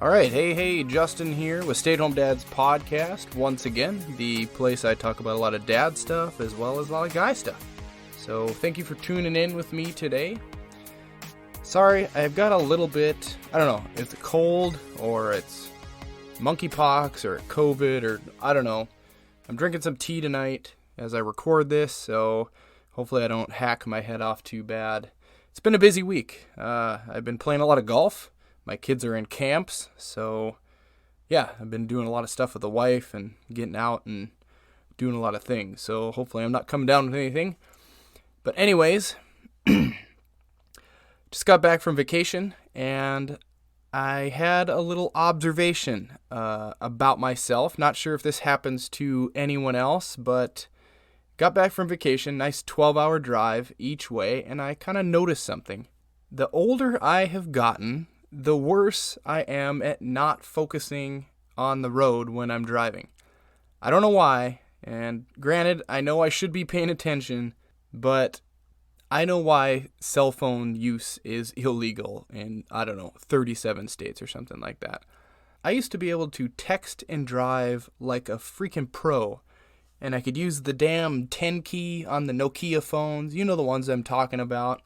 Alright, hey, Justin here with Stay at Home Dads Podcast. Once again, the place I talk about a lot of dad stuff as well as a lot of guy stuff. So thank you for tuning in with me today. Sorry, I've got a little bit, I don't know, it's a cold or it's monkeypox or COVID or I don't know. I'm drinking some tea tonight as I record this, so hopefully I don't hack my head off too bad. It's been a busy week. I've been playing a lot of golf. My kids are in camps, so yeah, I've been doing a lot of stuff with the wife and getting out and doing a lot of things. So hopefully I'm not coming down with anything. But anyways, just got back from vacation and I had a little observation about myself. Not sure if this happens to anyone else, but got back from vacation, nice 12-hour drive each way, and I kind of noticed something. The older I have gotten, the worse I am at not focusing on the road when I'm driving. I don't know why, and granted, I know I should be paying attention, but I know why cell phone use is illegal in, 37 states or something like that. I used to be able to text and drive like a freaking pro, and I could use the damn 10 key on the Nokia phones, you know the ones I'm talking about.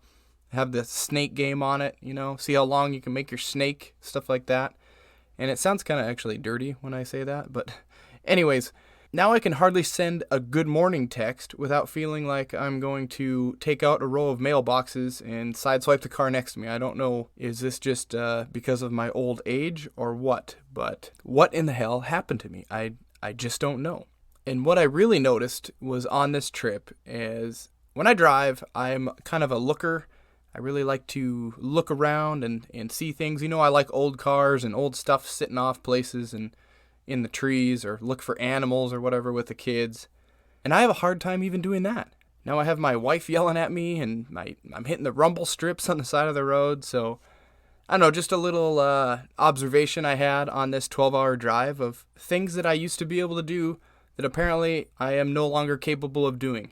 Have the snake game on it, see how long you can make your snake, stuff like that. And it sounds kind of actually dirty when I say that, but anyways, now I can hardly send a good morning text without feeling like I'm going to take out a row of mailboxes and sideswipe the car next to me. I don't know, is this just because of my old age or what? But what in the hell happened to me? I just don't know. And what I really noticed was on this trip is when I drive, I'm kind of a looker. I really like to look around and see things. I like old cars and old stuff sitting off places and in the trees, or look for animals or whatever with the kids. And I have a hard time even doing that. Now I have my wife yelling at me and I'm hitting the rumble strips on the side of the road. So I don't know, just a little observation I had on this 12-hour drive of things that I used to be able to do that apparently I am no longer capable of doing.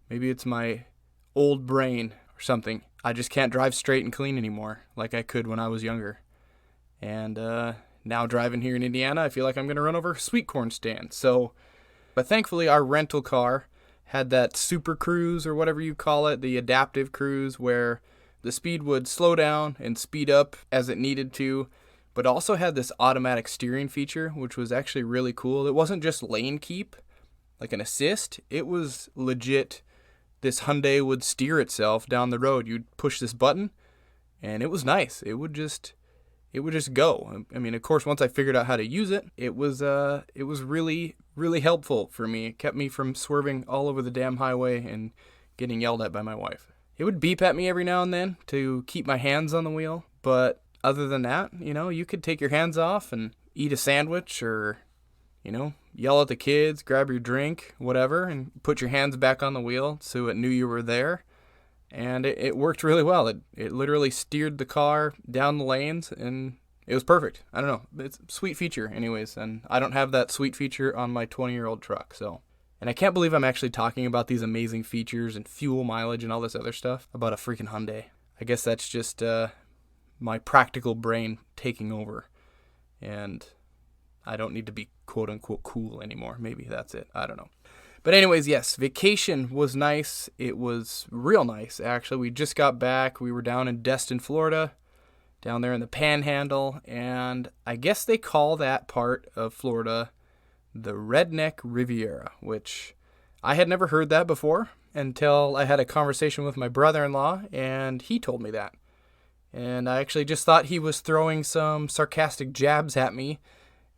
Maybe it's my old brain or something. I just can't drive straight and clean anymore like I could when I was younger. And now driving here in Indiana, I feel like I'm going to run over a sweet corn stand. But thankfully our rental car had that super cruise or whatever you call it, the adaptive cruise, where the speed would slow down and speed up as it needed to, but also had this automatic steering feature, which was actually really cool. It wasn't just lane keep, like an assist. It was legit. This Hyundai would steer itself down the road. You'd push this button, and it was nice. It would just go. I mean, of course, once I figured out how to use it, it was really, really helpful for me. It kept me from swerving all over the damn highway and getting yelled at by my wife. It would beep at me every now and then to keep my hands on the wheel, but other than that, you could take your hands off and eat a sandwich or, yell at the kids, grab your drink, whatever, and put your hands back on the wheel so it knew you were there. And it worked really well. It literally steered the car down the lanes, and it was perfect. I don't know. It's a sweet feature anyways, and I don't have that sweet feature on my 20-year-old truck. And I can't believe I'm actually talking about these amazing features and fuel mileage and all this other stuff about a freaking Hyundai. I guess that's just my practical brain taking over. And I don't need to be quote-unquote cool anymore. Maybe that's it. I don't know. But anyways, yes, vacation was nice. It was real nice, actually. We just got back. We were down in Destin, Florida, down there in the Panhandle. And I guess they call that part of Florida the Redneck Riviera, which I had never heard that before until I had a conversation with my brother-in-law, and he told me that. And I actually just thought he was throwing some sarcastic jabs at me,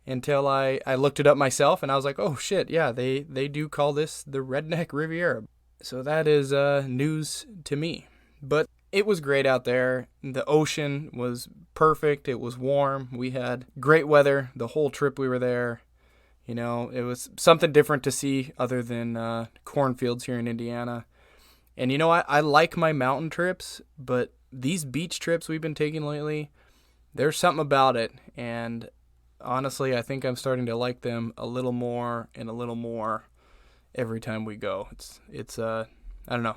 until I looked it up myself, and I was like, oh shit, yeah, they do call this the Redneck Riviera. So that is news to me. But it was great out there. The ocean was perfect. It was warm. We had great weather the whole trip we were there. It was something different to see other than cornfields here in Indiana. And I like my mountain trips, but these beach trips we've been taking lately, there's something about it. And honestly, I think I'm starting to like them a little more and a little more every time we go. It's I don't know.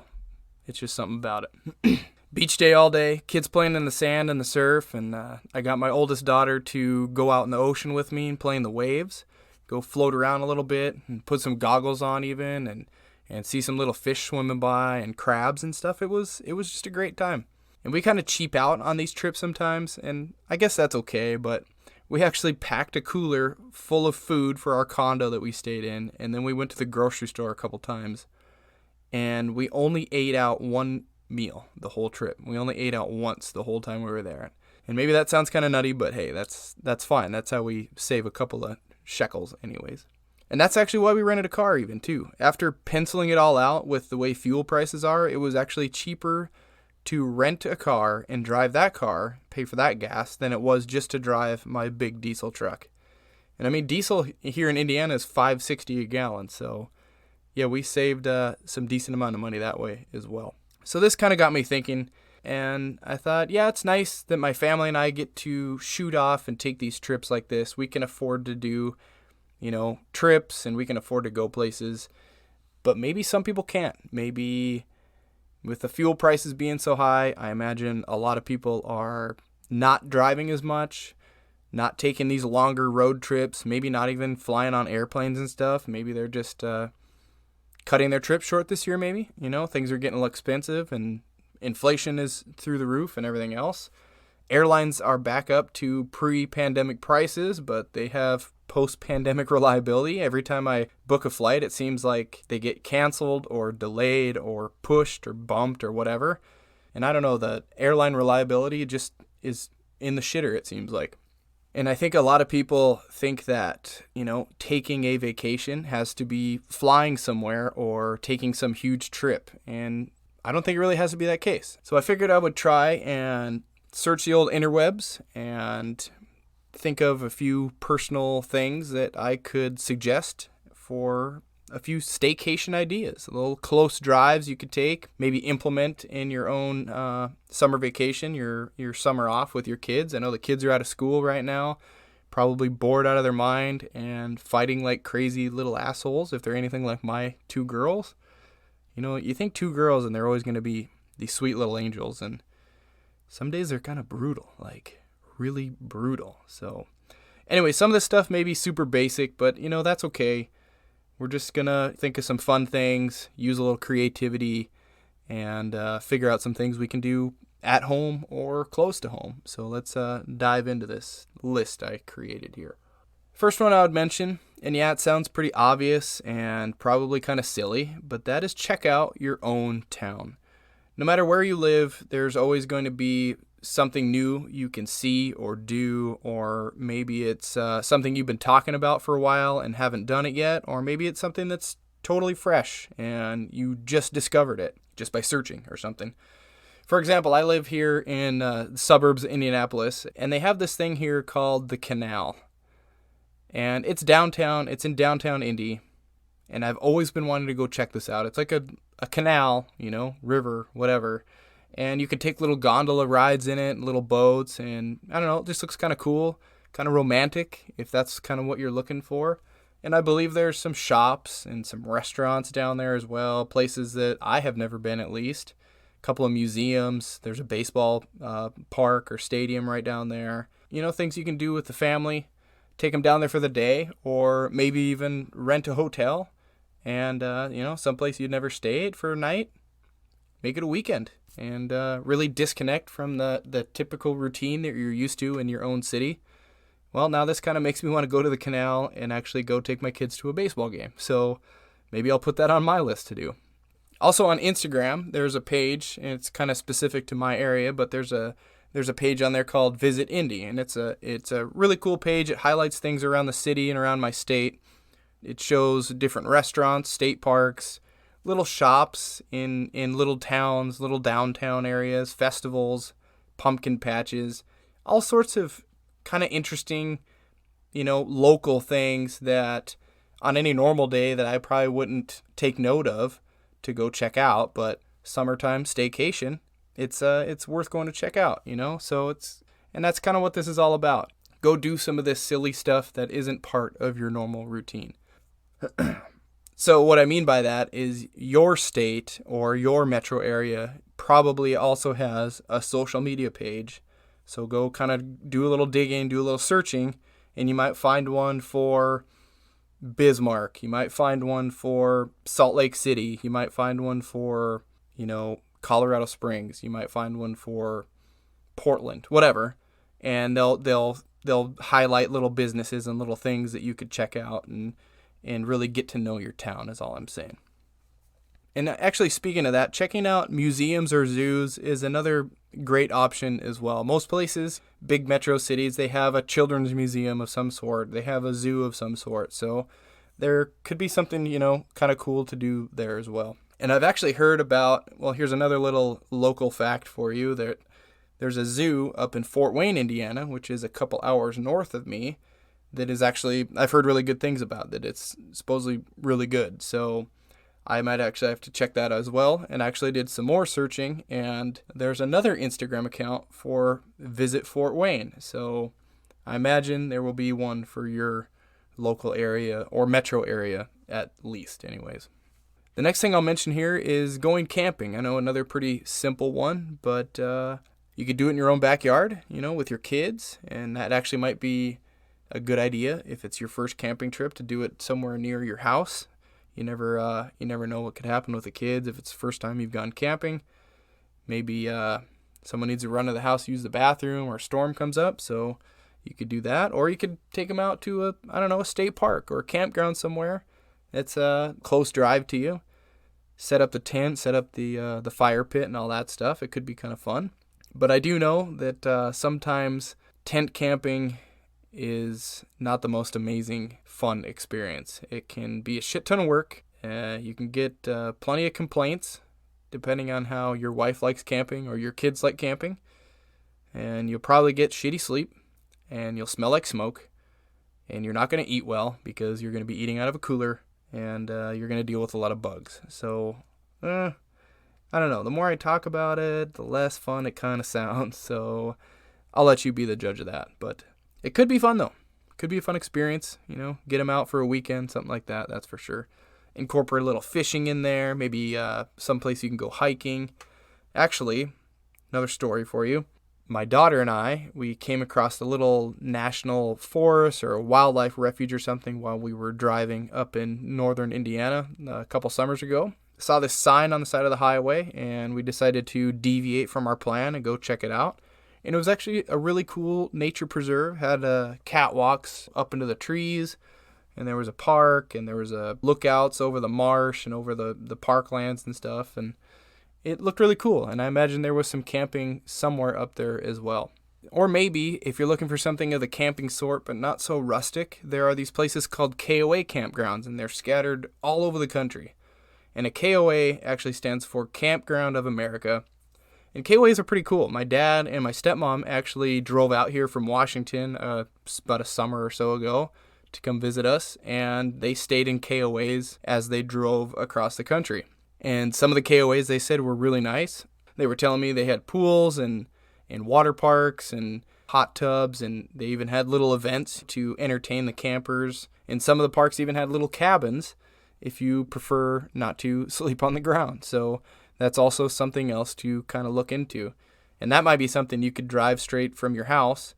It's just something about it. Beach day all day, kids playing in the sand and the surf, and I got my oldest daughter to go out in the ocean with me and play in the waves, go float around a little bit and put some goggles on even, and see some little fish swimming by and crabs and stuff. It was just a great time. And we kind of cheap out on these trips sometimes, and I guess that's okay, but we actually packed a cooler full of food for our condo that we stayed in, and then we went to the grocery store a couple times, and we only ate out one meal the whole trip. We only ate out once the whole time we were there. And maybe that sounds kind of nutty, but hey, that's fine. That's how we save a couple of shekels anyways. And that's actually why we rented a car even too. After penciling it all out with the way fuel prices are, it was actually cheaper to rent a car and drive that car, pay for that gas, than it was just to drive my big diesel truck. And I mean, diesel here in Indiana is $5.60 a gallon. So yeah, we saved some decent amount of money that way as well. So this kind of got me thinking, and I thought, yeah, it's nice that my family and I get to shoot off and take these trips like this. We can afford to do, trips, and we can afford to go places, but maybe some people can't. Maybe with the fuel prices being so high, I imagine a lot of people are not driving as much, not taking these longer road trips, maybe not even flying on airplanes and stuff. Maybe they're just cutting their trip short this year, maybe. Things are getting a little expensive and inflation is through the roof and everything else. Airlines are back up to pre-pandemic prices, but they have post-pandemic reliability. Every time I book a flight, it seems like they get canceled or delayed or pushed or bumped or whatever. And I don't know, the airline reliability just is in the shitter, it seems like. And I think a lot of people think that, taking a vacation has to be flying somewhere or taking some huge trip. And I don't think it really has to be that case. So I figured I would try and search the old interwebs and think of a few personal things that I could suggest for a few staycation ideas, little close drives you could take, maybe implement in your own summer vacation, your summer off with your kids. I know the kids are out of school right now, probably bored out of their mind and fighting like crazy little assholes if they're anything like my two girls. You think two girls and they're always going to be these sweet little angels, and some days they're kind of brutal, like really brutal. So anyway, some of this stuff may be super basic, but that's okay. We're just going to think of some fun things, use a little creativity, and figure out some things we can do at home or close to home. So let's dive into this list I created here. First one I would mention, and yeah, it sounds pretty obvious and probably kind of silly, but that is check out your own town. No matter where you live, there's always going to be something new you can see or do, or maybe it's something you've been talking about for a while and haven't done it yet, or maybe it's something that's totally fresh and you just discovered it just by searching or something. For example, I live here in the suburbs of Indianapolis, and they have this thing here called the Canal. And it's downtown, it's in downtown Indy, and I've always been wanting to go check this out. It's like a canal, river, whatever. And you can take little gondola rides in it, little boats, and I don't know, it just looks kind of cool, kind of romantic, if that's kind of what you're looking for. And I believe there's some shops and some restaurants down there as well, places that I have never been at least. A couple of museums, there's a baseball park or stadium right down there. Things you can do with the family, take them down there for the day, or maybe even rent a hotel and, someplace you'd never stayed for a night, make it a weekend. And really disconnect from the typical routine that you're used to in your own city. Well, now this kind of makes me want to go to the canal and actually go take my kids to a baseball game. So maybe I'll put that on my list to do. Also on Instagram, there's a page, and it's kind of specific to my area, but there's a page on there called Visit Indy, and it's a really cool page. It highlights things around the city and around my state. It shows different restaurants, state parks, little shops in little towns, little downtown areas, festivals, pumpkin patches, all sorts of kind of interesting, local things that on any normal day that I probably wouldn't take note of to go check out, but summertime staycation, it's worth going to check out, So and that's kind of what this is all about. Go do some of this silly stuff that isn't part of your normal routine. So what I mean by that is your state or your metro area probably also has a social media page. So go kind of do a little digging, do a little searching, and you might find one for Bismarck. You might find one for Salt Lake City. You might find one for, Colorado Springs. You might find one for Portland, whatever. And they'll highlight little businesses and little things that you could check out and really get to know your town is all I'm saying. And actually, speaking of that, checking out museums or zoos is another great option as well. Most places, big metro cities, they have a children's museum of some sort. They have a zoo of some sort. So there could be something, kind of cool to do there as well. And I've actually heard about, here's another little local fact for you. There's a zoo up in Fort Wayne, Indiana, which is a couple hours north of me, that is actually, I've heard really good things about, that it's supposedly really good. So I might actually have to check that as well, and actually did some more searching, and there's another Instagram account for Visit Fort Wayne. So I imagine there will be one for your local area or metro area at least anyways. The next thing I'll mention here is going camping. I know another pretty simple one, but you could do it in your own backyard, with your kids, and that actually might be a good idea if it's your first camping trip to do it somewhere near your house. You never know what could happen with the kids if it's the first time you've gone camping. Maybe someone needs to run to the house, use the bathroom, or a storm comes up, so you could do that. Or you could take them out to a state park or a campground somewhere. It's a close drive to you. Set up the tent, set up the fire pit and all that stuff. It could be kind of fun. But I do know that sometimes tent camping is not the most amazing fun experience. It can be a shit ton of work. You can get plenty of complaints depending on how your wife likes camping or your kids like camping. And you'll probably get shitty sleep, and you'll smell like smoke, and you're not going to eat well because you're going to be eating out of a cooler, and you're going to deal with a lot of bugs. So I don't know. The more I talk about it, the less fun it kind of sounds. So I'll let you be the judge of that. But it could be fun, though. Could be a fun experience, get them out for a weekend, something like that, that's for sure. Incorporate a little fishing in there, maybe someplace you can go hiking. Actually, another story for you. My daughter and I, we came across a little national forest or a wildlife refuge or something while we were driving up in northern Indiana a couple summers ago. Saw this sign on the side of the highway, and we decided to deviate from our plan and go check it out. And it was actually a really cool nature preserve. Had catwalks up into the trees, and there was a park, and there was lookouts over the marsh and over the parklands and stuff. And it looked really cool. And I imagine there was some camping somewhere up there as well. Or maybe if you're looking for something of the camping sort but not so rustic, there are these places called KOA campgrounds, and they're scattered all over the country. And a KOA actually stands for Campground of America. And KOAs are pretty cool. My dad and my stepmom actually drove out here from Washington about a summer or so ago to come visit us, and they stayed in KOAs as they drove across the country. And some of the KOAs they said were really nice. They were telling me they had pools and water parks and hot tubs, and they even had little events to entertain the campers. And some of the parks even had little cabins if you prefer not to sleep on the ground. So that's also something else to kind of look into. And that might be something you could drive straight from your house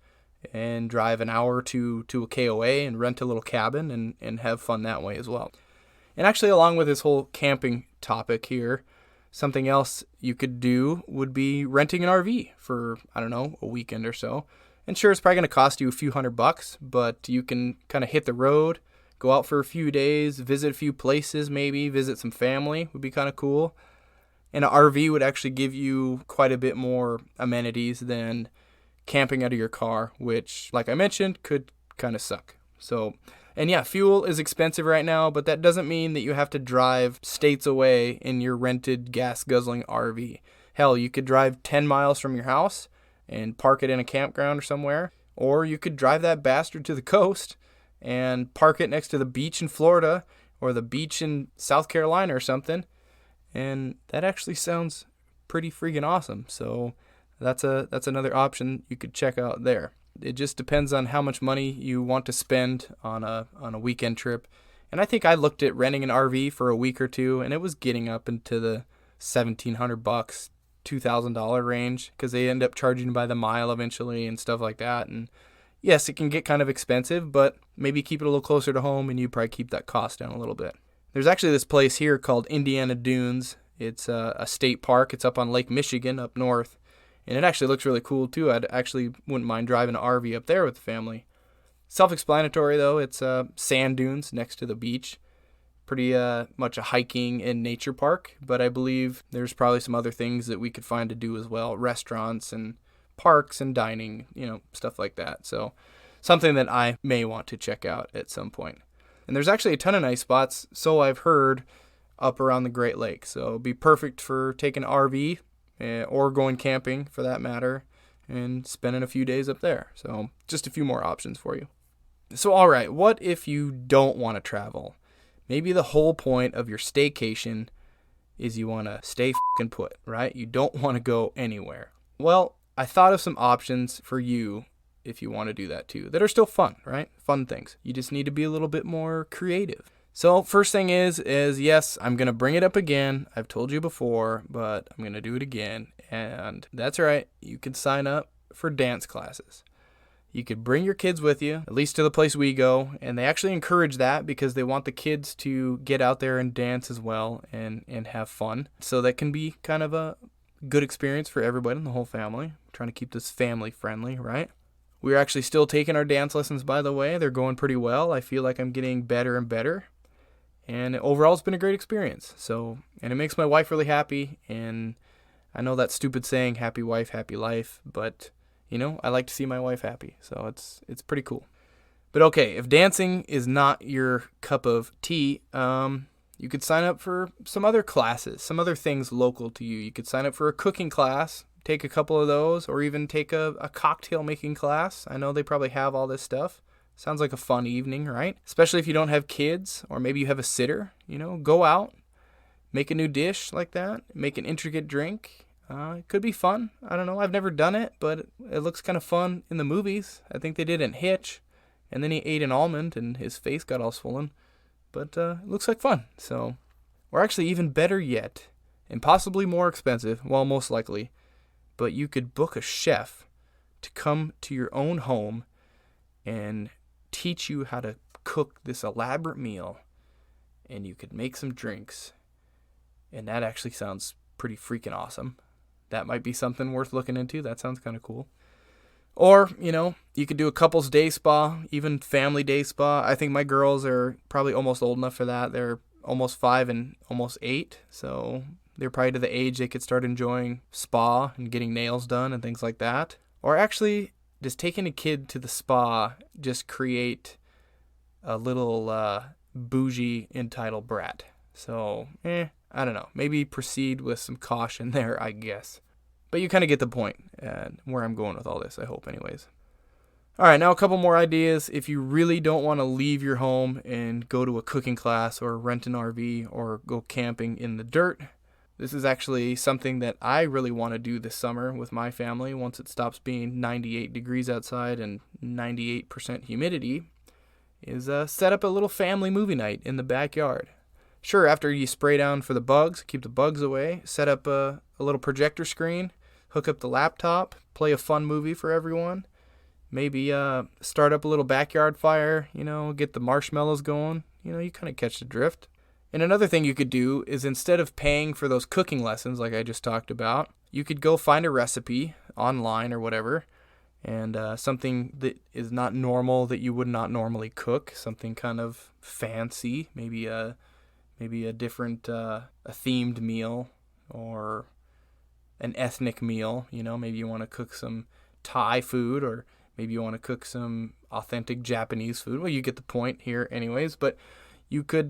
and drive an hour to a KOA and rent a little cabin and have fun that way as well. And actually, along with this whole camping topic here, something else you could do would be renting an RV for, a weekend or so. And sure, it's probably going to cost you a few $100, but you can kind of hit the road, go out for a few days, visit a few places maybe, visit some family would be kind of cool. And an RV would actually give you quite a bit more amenities than camping out of your car, which, like I mentioned, could kind of suck. So, and yeah, fuel is expensive right now, but that doesn't mean that you have to drive states away in your rented gas-guzzling RV. Hell, you could drive 10 miles from your house and park it in a campground or somewhere, or you could drive that bastard to the coast and park it next to the beach in Florida or the beach in South Carolina or something. And that actually sounds pretty freaking awesome. So that's another option you could check out there. It just depends on how much money you want to spend on a weekend trip. And I think I looked at renting an RV for a week or two, and it was getting up into the $1,700 $2,000 range because they end up charging by the mile eventually and stuff like that. And yes, it can get kind of expensive, but maybe keep it a little closer to home and you probably keep that cost down a little bit. There's actually this place here called Indiana Dunes. It's a state park. It's up on Lake Michigan up north. And it actually looks really cool too. I'd actually wouldn't mind driving an RV up there with the family. Self-explanatory though. It's sand dunes next to the beach. Pretty much a hiking and nature park. But I believe there's probably some other things that we could find to do as well. Restaurants and parks and dining, stuff like that. So something that I may want to check out at some point. And there's actually a ton of nice spots, so I've heard, up around the Great Lakes. So it'll be perfect for taking an RV or going camping for that matter and spending a few days up there. So just a few more options for you. So all right, what if you don't want to travel? Maybe the whole point of your staycation is you want to stay fucking put, right? You don't want to go anywhere. Well, I thought of some options for you if you want to do that too, that are still fun, right? Fun things. You just need to be a little bit more creative. So first thing is yes, I'm going to bring it up again. I've told you before, but I'm going to do it again. And that's right. You can sign up for dance classes. You could bring your kids with you, at least to the place we go. And they actually encourage that because they want the kids to get out there and dance as well and have fun. So that can be kind of a good experience for everybody in the whole family. I'm trying to keep this family friendly, right? We're actually still taking our dance lessons, by the way. They're going pretty well. I feel like I'm getting better and better. And overall, it's been a great experience. And it makes my wife really happy. And I know that stupid saying, happy wife, happy life. But, I like to see my wife happy. So it's pretty cool. But okay, if dancing is not your cup of tea, you could sign up for some other classes, some other things local to you. You could sign up for a cooking class. Take a couple of those, or even take a cocktail making class. I know they probably have all this stuff. Sounds like a fun evening, right? Especially if you don't have kids, or maybe you have a sitter. Go out, make a new dish like that, make an intricate drink. It could be fun. I don't know. I've never done it, but it looks kind of fun in the movies. I think they did in Hitch, and then he ate an almond and his face got all swollen. But it looks like fun. So, or actually even better yet, and possibly more expensive, well, most likely, but you could book a chef to come to your own home and teach you how to cook this elaborate meal, and you could make some drinks, and that actually sounds pretty freaking awesome. That might be something worth looking into. That sounds kind of cool. Or, you could do a couple's day spa, even family day spa. I think my girls are probably almost old enough for that. They're almost 5 and almost 8, so they're probably to the age they could start enjoying spa and getting nails done and things like that. Or actually, just taking a kid to the spa, just create a little bougie entitled brat. So, I don't know. Maybe proceed with some caution there, I guess. But you kind of get the point and where I'm going with all this, I hope anyways. All right, now a couple more ideas. If you really don't want to leave your home and go to a cooking class or rent an RV or go camping in the dirt, this is actually something that I really want to do this summer with my family once it stops being 98 degrees outside and 98% humidity, is set up a little family movie night in the backyard. Sure, after you spray down for the bugs, keep the bugs away, set up a little projector screen, hook up the laptop, play a fun movie for everyone, maybe start up a little backyard fire, get the marshmallows going, you kind of catch the drift. And another thing you could do is instead of paying for those cooking lessons like I just talked about, you could go find a recipe online or whatever, and something that is not normal that you would not normally cook, something kind of fancy, maybe a different a themed meal or an ethnic meal. Maybe you want to cook some Thai food, or maybe you want to cook some authentic Japanese food. Well, you get the point here anyways, but you could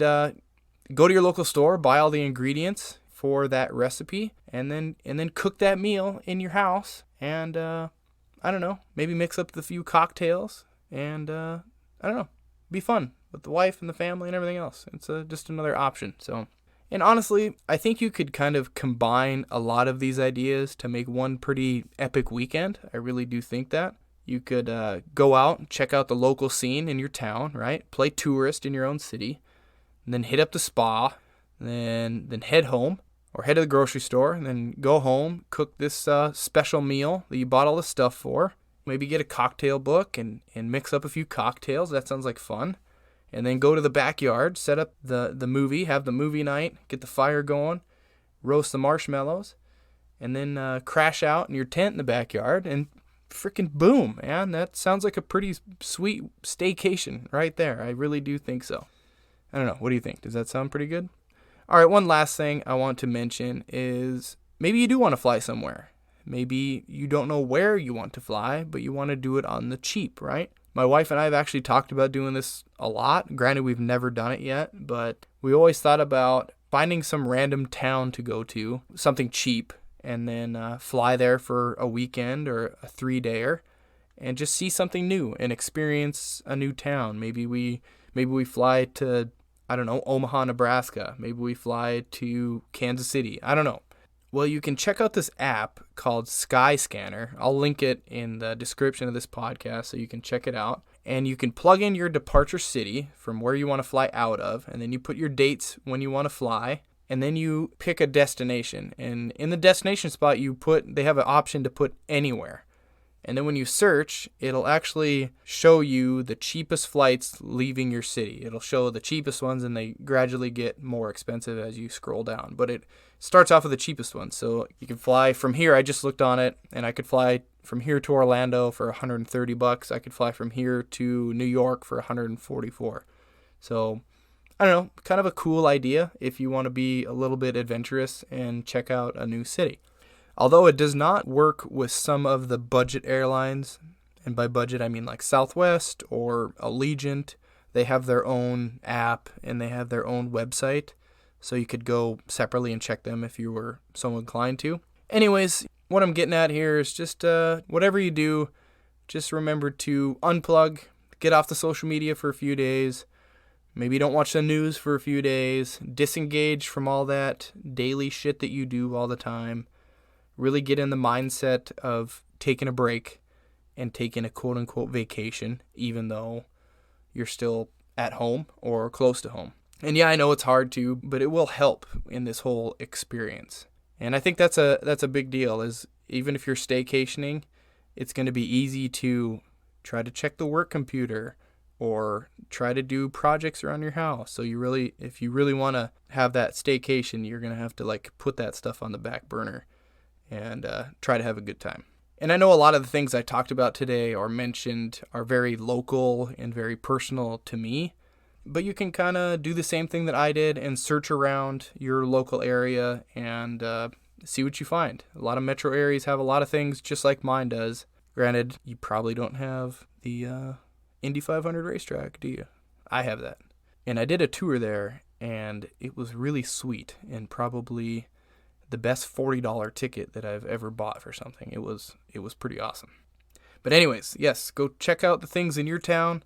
go to your local store, buy all the ingredients for that recipe, and then cook that meal in your house. And I don't know, maybe mix up the few cocktails, and I don't know, be fun with the wife and the family and everything else. It's just another option. So, and honestly, I think you could kind of combine a lot of these ideas to make one pretty epic weekend. I really do think that. You could go out and check out the local scene in your town, right? Play tourist in your own city. And then hit up the spa, then head home. or head to the grocery store and then go home, cook this special meal that you bought all the stuff for. Maybe get a cocktail book and mix up a few cocktails. That sounds like fun. And then go to the backyard, set up the movie, have the movie night, get the fire going, roast the marshmallows, and then crash out in your tent in the backyard, and freaking boom, man. That sounds like a pretty sweet staycation right there. I really do think so. I don't know. What do you think? Does that sound pretty good? All right, one last thing I want to mention is maybe you do want to fly somewhere. Maybe you don't know where you want to fly, but you want to do it on the cheap, right? My wife and I have actually talked about doing this a lot. Granted, we've never done it yet, but we always thought about finding some random town to go to, something cheap, and then fly there for a weekend or a 3-dayer and just see something new and experience a new town. Maybe we fly to, I don't know, Omaha, Nebraska. Maybe we fly to Kansas City. I don't know. Well, you can check out this app called Skyscanner. I'll link it in the description of this podcast so you can check it out. And you can plug in your departure city from where you want to fly out of, and then you put your dates when you want to fly, and then you pick a destination. And in the destination spot, they have an option to put anywhere. And then when you search, it'll actually show you the cheapest flights leaving your city. It'll show the cheapest ones, and they gradually get more expensive as you scroll down. But it starts off with the cheapest ones. So you can fly from here. I just looked on it, and I could fly from here to Orlando for $130. I could fly from here to New York for $144. So I don't know, kind of a cool idea if you want to be a little bit adventurous and check out a new city. Although it does not work with some of the budget airlines, and by budget I mean like Southwest or Allegiant. They have their own app and they have their own website, so you could go separately and check them if you were so inclined to. Anyways, what I'm getting at here is just whatever you do, just remember to unplug, get off the social media for a few days. Maybe don't watch the news for a few days. Disengage from all that daily shit that you do all the time. Really get in the mindset of taking a break and taking a quote-unquote vacation, even though you're still at home or close to home. And yeah, I know it's hard to, but it will help in this whole experience. And I think that's a big deal, is even if you're staycationing, it's going to be easy to try to check the work computer or try to do projects around your house. So if you really want to have that staycation, you're going to have to put that stuff on the back burner and try to have a good time. And I know a lot of the things I talked about today or mentioned are very local and very personal to me, but you can kind of do the same thing that I did and search around your local area and see what you find. A lot of metro areas have a lot of things just like mine does. Granted, you probably don't have the Indy 500 racetrack, do you? I have that. And I did a tour there, and it was really sweet and probably the best $40 ticket that I've ever bought for something. It was pretty awesome. But anyways, yes, go check out the things in your town,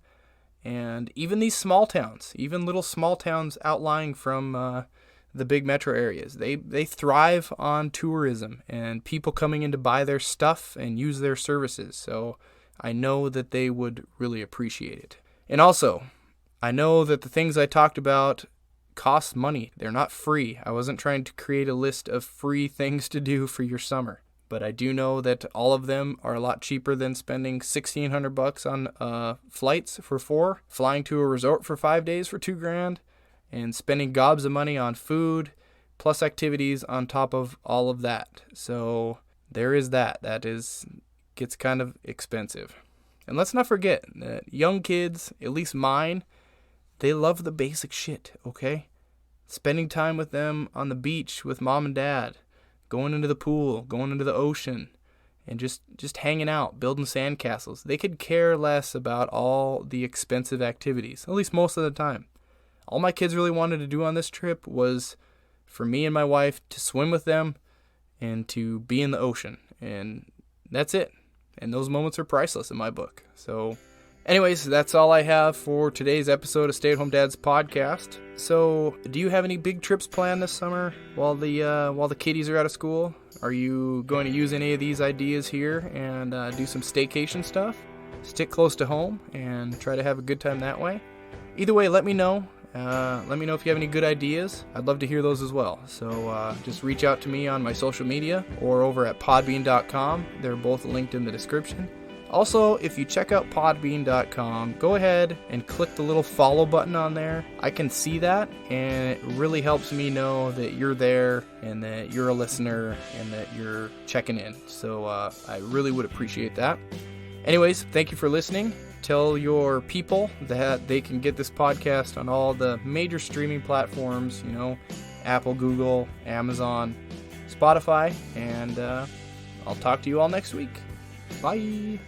and even these small towns, even little small towns outlying from the big metro areas. They thrive on tourism and people coming in to buy their stuff and use their services. So I know that they would really appreciate it. And also, I know that the things I talked about cost money. They're not free. I wasn't trying to create a list of free things to do for your summer, but I do know that all of them are a lot cheaper than spending $1,600 on flights for 4, flying to a resort for 5 days for $2,000, and spending gobs of money on food plus activities on top of all of that. So there is that. Gets kind of expensive. And let's not forget that young kids, at least mine, they love the basic shit, okay? Spending time with them on the beach with mom and dad, going into the pool, going into the ocean, and just hanging out, building sandcastles. They could care less about all the expensive activities, at least most of the time. All my kids really wanted to do on this trip was for me and my wife to swim with them and to be in the ocean. And that's it. And those moments are priceless in my book. So anyways, that's all I have for today's episode of Stay at Home Dad's podcast. So, do you have any big trips planned this summer while the kiddies are out of school? Are you going to use any of these ideas here and do some staycation stuff? Stick close to home and try to have a good time that way. Either way, let me know. Let me know if you have any good ideas. I'd love to hear those as well. So just reach out to me on my social media or over at podbean.com. They're both linked in the description. Also, if you check out podbean.com, go ahead and click the little follow button on there. I can see that, and it really helps me know that you're there and that you're a listener and that you're checking in. So I really would appreciate that. Anyways, thank you for listening. Tell your people that they can get this podcast on all the major streaming platforms, Apple, Google, Amazon, Spotify, and I'll talk to you all next week. Bye.